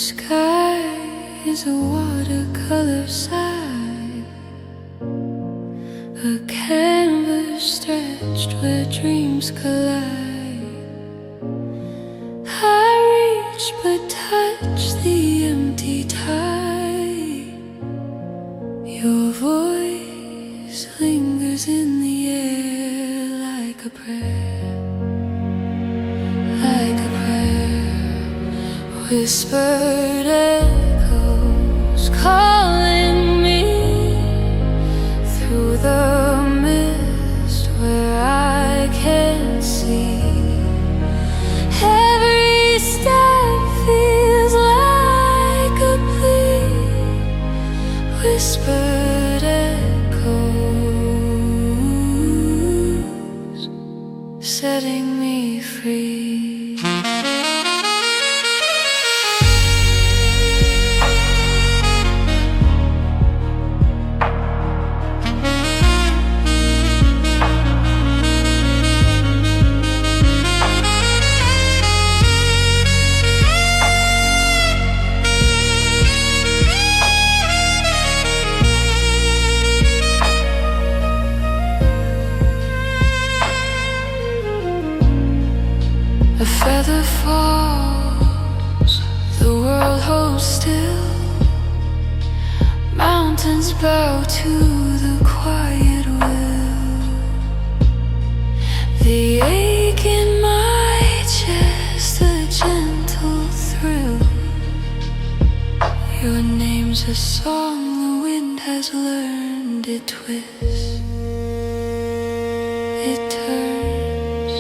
sky is a watercolor side, a canvas stretched where dreams collide. I reach but touch the empty tide. Your voice lingers in the air like a prayer, like a prayer. Whispered echoes calling me through the mist where I can't see. Every step feels like a plea. Whispered echoes setting me free. A feather falls, the world holds still. Mountains bow to the quiet will. The ache in my chest, a gentle thrill. Your name's a song the wind has learned. It twists, it turns,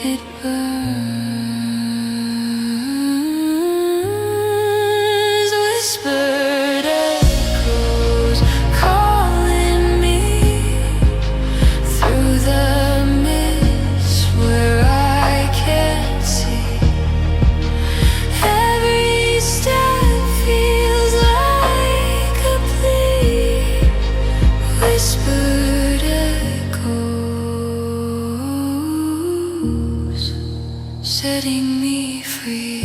it burns. Whispered echoes calling me through the mist where I can't see. Every step feels like a plea. Whispered echoes setting me free.